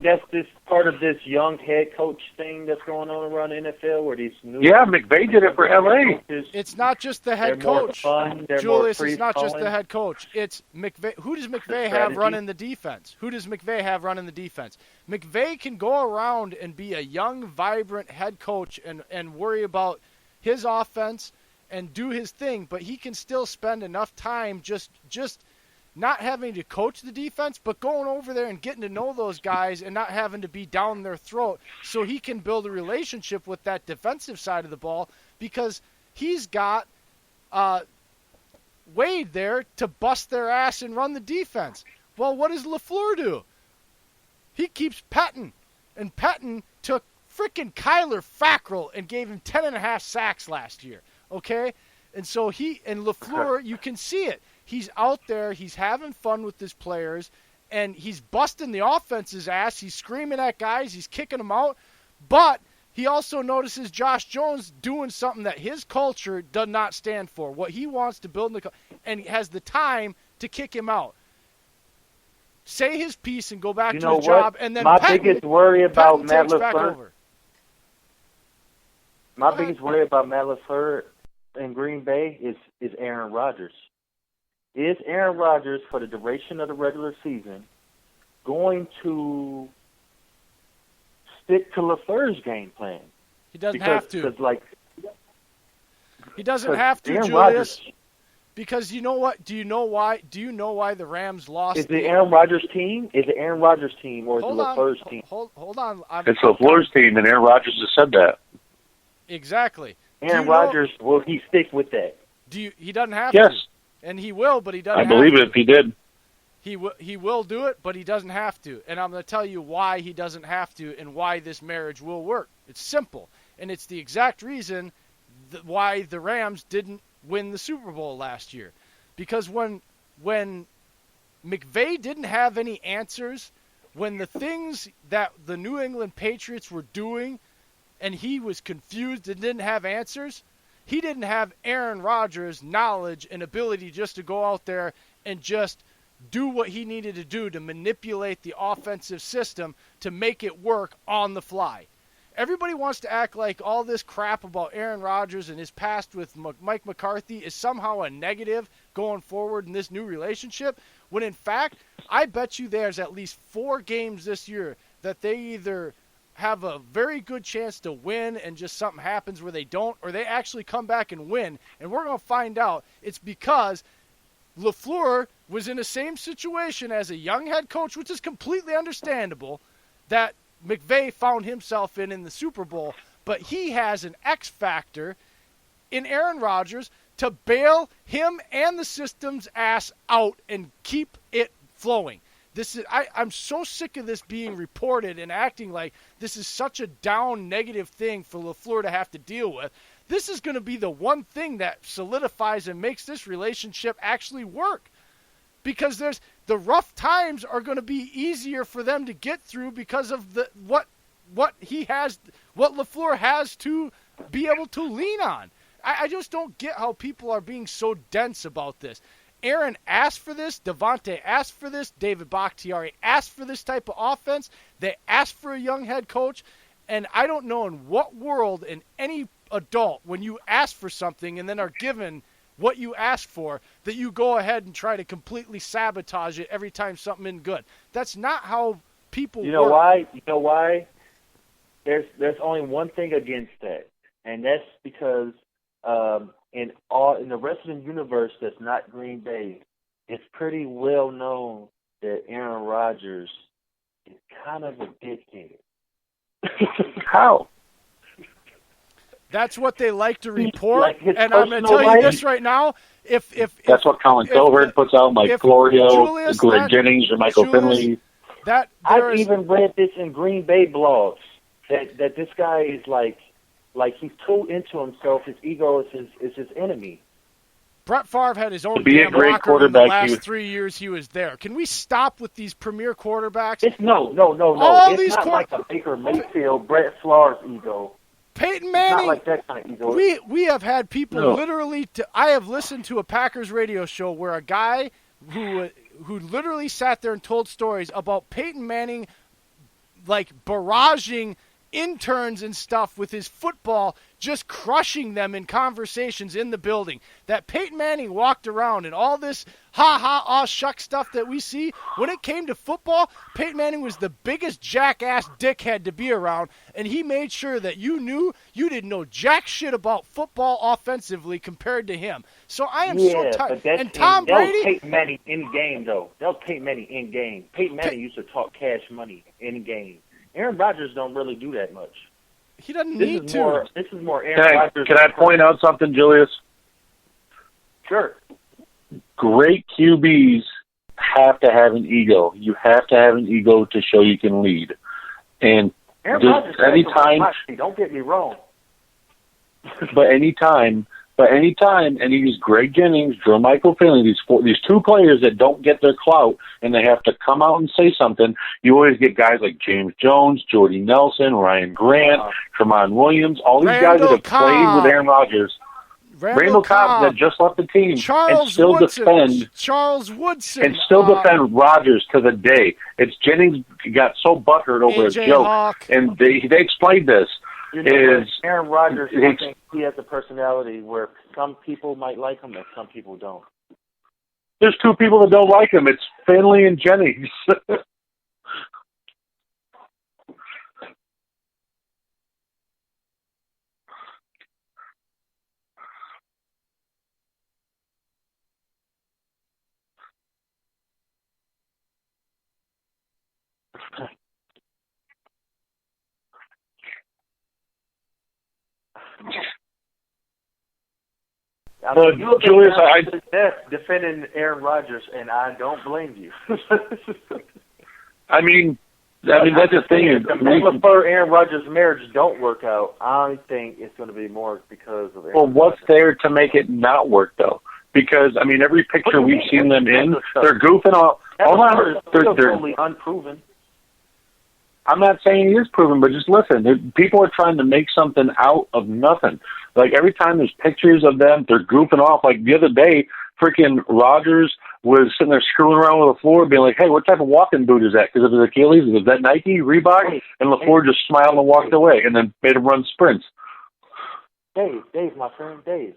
that's this part of this young head coach thing that's going on around the NFL, where these new McVay did it for LA. It's not just the head coach, Julius. It's not just the head coach. It's McVay. Who does McVay have running the defense? McVay can go around and be a young, vibrant head coach and worry about his offense and do his thing, but he can still spend enough time just not having to coach the defense, but going over there and getting to know those guys and not having to be down their throat, so he can build a relationship with that defensive side of the ball, because he's got Wade there to bust their ass and run the defense. Well, what does LaFleur do? He keeps petting, and Pettin took freaking Kyler Fackrell and gave him 10.5 sacks last year, okay? And so LaFleur, you can see it. He's out there, he's having fun with his players, and he's busting the offense's ass. He's screaming at guys, he's kicking them out, but he also notices Josh Jones doing something that his culture does not stand for, what he wants to build, and he has the time to kick him out. Say his piece and go back to his job, and then biggest worry about Matt LaFleur. My biggest worry about Matt LaFleur in Green Bay is Aaron Rodgers. Is Aaron Rodgers, for the duration of the regular season, going to stick to LaFleur's game plan? He doesn't have to. He doesn't have to, Aaron Julius. Rodgers, because you know what? Do you know why the Rams lost? Is it Aaron Rodgers' team? Is it Aaron Rodgers' team, or is it LaFleur's team? Hold on. It's LaFleur's team, and Aaron Rodgers has said that. Exactly. Aaron Rodgers, will he stick with that? He doesn't have to. Yes. And he will, but he doesn't have to. I believe it if he did. He will do it, but he doesn't have to. And I'm going to tell you why he doesn't have to and why this marriage will work. It's simple. And it's the exact reason why the Rams didn't win the Super Bowl last year. Because when McVay didn't have any answers, when the things that the New England Patriots were doing and he was confused and didn't have answers, he didn't have Aaron Rodgers' knowledge and ability just to go out there and just do what he needed to do to manipulate the offensive system to make it work on the fly. Everybody wants to act like all this crap about Aaron Rodgers and his past with Mike McCarthy is somehow a negative going forward in this new relationship, when in fact, I bet you there's at least 4 games this year that they either have a very good chance to win and just something happens where they don't, or they actually come back and win. And we're going to find out it's because LaFleur was in the same situation as a young head coach, which is completely understandable, that McVay found himself in the Super Bowl. But he has an X factor in Aaron Rodgers to bail him and the system's ass out and keep it flowing. I'm so sick of this being reported and acting like this is such a down negative thing for LaFleur to have to deal with. This is going to be the one thing that solidifies and makes this relationship actually work. Because the rough times are going to be easier for them to get through because of what LaFleur has to be able to lean on. I just don't get how people are being so dense about this. Aaron asked for this. Devontae asked for this. David Bakhtiari asked for this type of offense. They asked for a young head coach. And I don't know in what world, in any adult, when you ask for something and then are given what you asked for, that you go ahead and try to completely sabotage it every time something isn't good. That's not how people work. You know why? There's only one thing against that, and that's because in the rest of the universe that's not Green Bay, it's pretty well known that Aaron Rodgers is kind of a dickhead. How? That's what they like to report, and I'm going to tell you this right now. If that's what Colin Covert puts out, like Florio, Greg Jennings, or Michael Finley. I've even read this in Green Bay blogs that this guy is like he's too into himself. His ego is his enemy. Brett Favre had his own damn locker room the last 3 years he was there. Can we stop with these premier quarterbacks? No. It's not like a Baker Mayfield, Brett Favre's ego. Peyton Manning. It's not like that kind of ego. We have had people literally. I have listened to a Packers radio show where a guy who literally sat there and told stories about Peyton Manning like barraging interns and stuff with his football, just crushing them in conversations in the building. That Peyton Manning walked around and all this aw shuck stuff that we see, when it came to football, Peyton Manning was the biggest jackass dickhead to be around, and he made sure that you knew you didn't know jack shit about football offensively compared to him. So I am so tired. And Tom Brady, that was Peyton Manning in game, though. That was Peyton Manning in game. Peyton Manning used to talk cash money in game. Aaron Rodgers don't really do that much. He doesn't need to. This is more Aaron Rodgers. Can I point out something, Julius? Sure. Great QBs have to have an ego. You have to have an ego to show you can lead. And Aaron Rodgers anytime, don't get me wrong. but anytime, and he used Greg Jennings, Joe Michael Finley, these two players that don't get their clout, and they have to come out and say something. You always get guys like James Jones, Jordy Nelson, Ryan Grant, Tramon Williams, all these guys that have played with Aaron Rodgers. Randall Cobb that just left the team and still defend Rodgers to the day. It's Jennings got so butthurt over a joke, Hawk. And they explained this. Aaron Rodgers, I think he has a personality where some people might like him and some people don't. There's two people that don't like him. It's Finley and Jennings. Julius, I defending Aaron Rodgers, and I don't blame you. I mean that's the thing. If the Aaron Rodgers marriage don't work out, I think it's going to be more because of Aaron Well, what's there to make it not work, though? Because, every picture we've seen them in, they're goofing off. They're totally unproven. I'm not saying he is proven, but just listen. People are trying to make something out of nothing. Like, every time there's pictures of them, they're goofing off. Like, the other day, freaking Rodgers was sitting there screwing around with LaFleur, being like, hey, what type of walking boot is that? Because of his Achilles, was that Nike, Reebok? And LaFleur just smiled and walked away and then made him run sprints. Dave, my friend, Dave.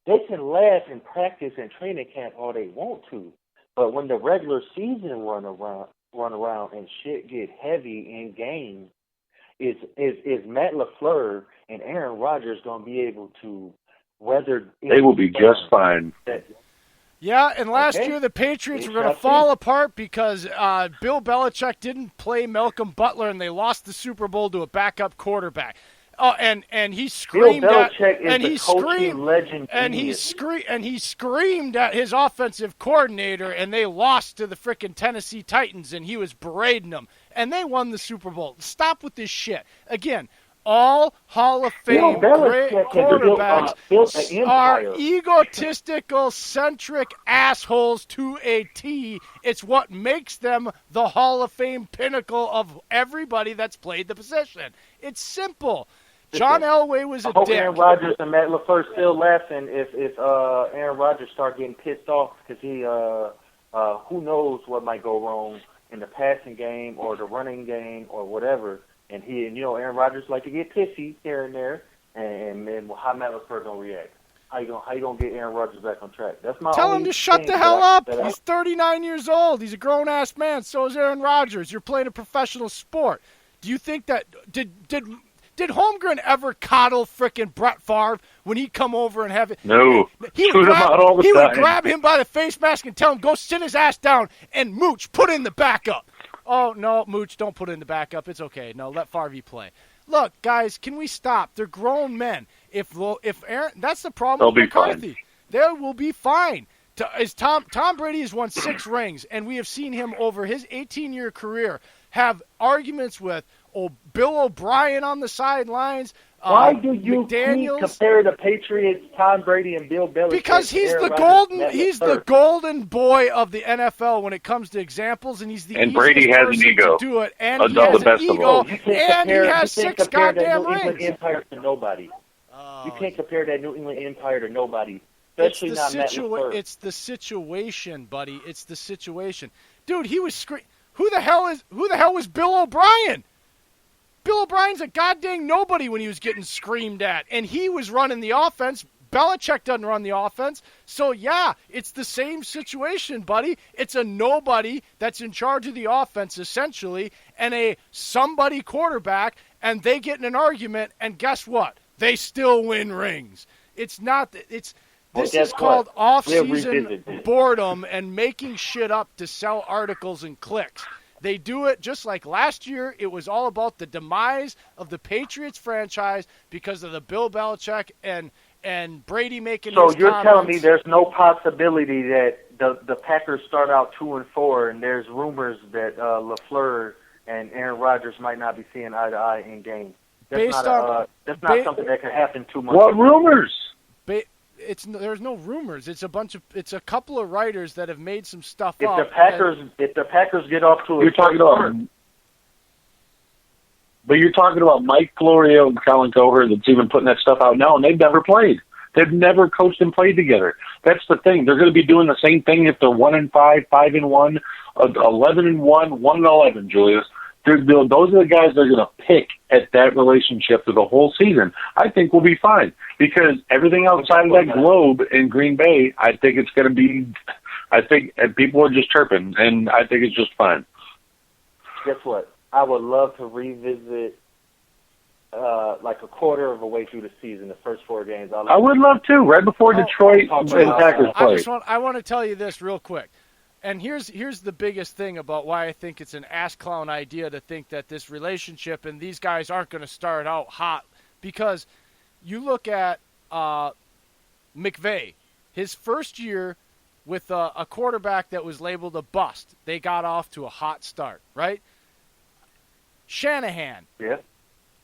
They can laugh in practice and training camp all they want to, but when the regular season run around and shit get heavy in games, is Matt LaFleur and Aaron Rodgers going to be able to weather? They will be just fine. Yeah, and last year the Patriots were going to fall apart because Bill Belichick didn't play Malcolm Butler, and they lost the Super Bowl to a backup quarterback. Oh, and he screamed at he screamed at his offensive coordinator, and they lost to the frickin' Tennessee Titans, and he was berating them, and they won the Super Bowl. Stop with this shit. Again, all Hall of Fame great quarterbacks are egotistical, centric assholes to a T. It's what makes them the Hall of Fame pinnacle of everybody that's played the position. It's simple. John Elway was a dick. Aaron Rodgers and Matt LaFleur still laughing if Aaron Rodgers start getting pissed off because he who knows what might go wrong in the passing game or the running game or whatever. And Aaron Rodgers like to get pissy here and there, and then how Matt LaFleur gonna react? How you gonna get Aaron Rodgers back on track? That's my Tell him to shut the hell up. He's 39 years old. He's a grown ass man. So is Aaron Rodgers. You're playing a professional sport. Do you think that Did Holmgren ever coddle frickin' Brett Favre when he'd come over and have it? No. He would grab him by the face mask and tell him, go sit his ass down, and Mooch, put in the backup. Oh, no, Mooch, don't put in the backup. It's okay. No, let Favre play. Look, guys, can we stop? They're grown men. If Aaron, that's the problem with McCarthy. They will be fine. Tom Brady has won 6 rings, and we have seen him over his 18-year career have arguments with Bill O'Brien on the sidelines. Why do you compare the Patriots, Tom Brady, and Bill Belichick? Because he's the golden boy of the NFL when it comes to examples, and he's the easiest Brady has person an ego. to do it, and he has an ego, and he has 6 goddamn rings. New England Empire to nobody. You can't compare that New England Empire to nobody, especially not Matt LaFleur. It's the situation, buddy. It's the situation, dude. He was Who the hell was Bill O'Brien? Bill O'Brien's a goddamn nobody when he was getting screamed at, and he was running the offense. Belichick doesn't run the offense. So, yeah, it's the same situation, buddy. It's a nobody that's in charge of the offense, essentially, and a somebody quarterback, and they get in an argument, and guess what? They still win rings. It's not – this is called off-season boredom and making shit up to sell articles and clicks. They do it just like last year. It was all about the demise of the Patriots franchise because of the Bill Belichick and Brady making his So you're comments. telling me there's no possibility that the Packers start out 2-4, and there's rumors that LaFleur and Aaron Rodgers might not be seeing eye to eye in games. That's not something that could happen 2 months. What rumors? There's no rumors. It's a couple of writers that have made some stuff If up. the Packers get off to a You're talking about, but you're talking about Mike Florio and Colin Cowherd that's even putting that stuff out now, and they've never played. They've never coached and played together. That's the thing. They're going to be doing the same thing if they're 1-5, 5-1, 11-1, 1-11. Julius, those are the guys that are going to pick at that relationship for the whole season. I think we'll be fine because everything outside of that globe in Green Bay, I think it's going to be. I think people are just chirping, and I think it's just fine. Guess what? I would love to revisit like a quarter of a way through the season, the first 4 games. I would love to, right before Detroit and Packers play. I want to tell you this real quick. And here's the biggest thing about why I think it's an ass clown idea to think that this relationship and these guys aren't going to start out hot. Because you look at McVay, his first year with a quarterback that was labeled a bust, they got off to a hot start, right? Shanahan,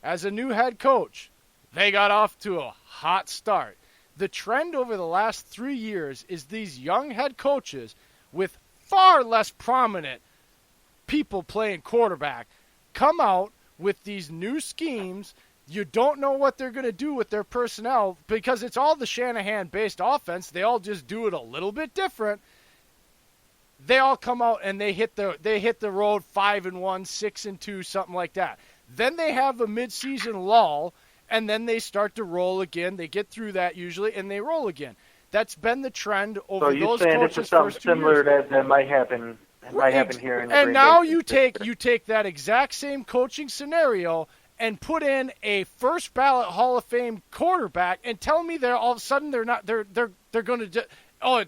as a new head coach, they got off to a hot start. The trend over the last 3 years is these young head coaches with far less prominent people playing quarterback come out with these new schemes. You don't know what they're going to do with their personnel because it's all the Shanahan-based offense. They all just do it a little bit different. They all come out and they hit the road 5-1, 6-2, something like that. Then they have a midseason lull, and then they start to roll again. They get through that usually, and they roll again. That's been the trend over those coaches' first 2 years. So you're saying this is something similar that might happen. Might happen here in the and Green now Bay. you take that exact same coaching scenario and put in a first ballot Hall of Fame quarterback, and tell me they're all of a sudden they're going to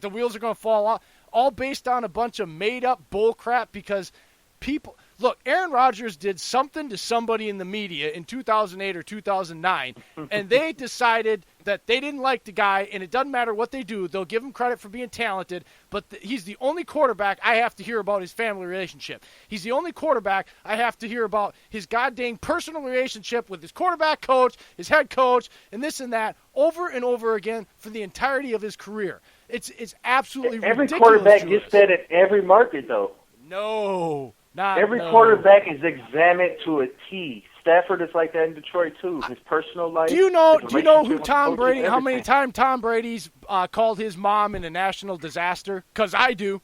the wheels are going to fall off, all based on a bunch of made up bull crap because people. Look, Aaron Rodgers did something to somebody in the media in 2008 or 2009, and they decided that they didn't like the guy, and it doesn't matter what they do. They'll give him credit for being talented, but he's the only quarterback I have to hear about his family relationship. He's the only quarterback I have to hear about his goddamn personal relationship with his quarterback coach, his head coach, and this and that over and over again for the entirety of his career. It's absolutely every ridiculous. Every quarterback Julius. gets that in every market, though. No. Every quarterback is examined to a T. Stafford is like that in Detroit too. His personal life. Do you know who Tom Brady? How many times Tom Brady's called his mom in a national disaster? Because I do.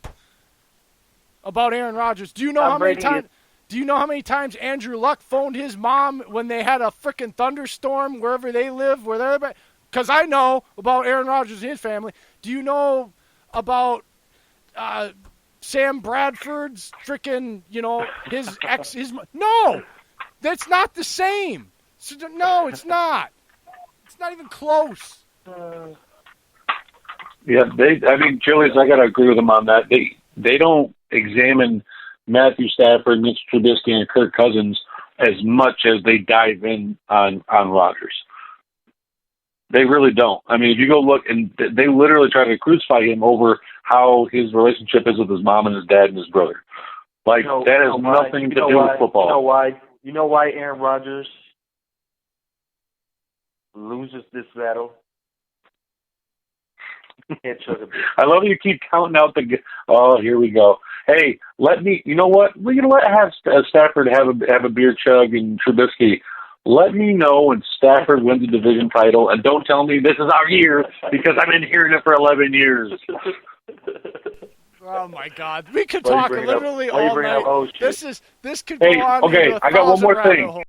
About Aaron Rodgers. Do you know how many times? Do you know how many times Andrew Luck phoned his mom when they had a frickin' thunderstorm wherever they live? Because I know about Aaron Rodgers and his family. Do you know about? Sam Bradford's frickin', his ex, no, that's not the same. So, no, it's not. It's not even close. Yeah, Julius, I got to agree with them on that. They don't examine Matthew Stafford, Mitch Trubisky, and Kirk Cousins as much as they dive in on Rodgers. They really don't. I mean, if you go look, and they literally try to crucify him over how his relationship is with his mom and his dad and his brother. That has nothing to do with football. You know why Aaron Rodgers loses this battle? I love you keep counting out oh, here we go. Hey, you know what? We're going to let Stafford have a beer chug and Trubisky. Let me know when Stafford wins a division title, and don't tell me this is our year because I've been hearing it for 11 years. Oh my God, we could talk literally all night. This could go on. Okay, I got one more thing.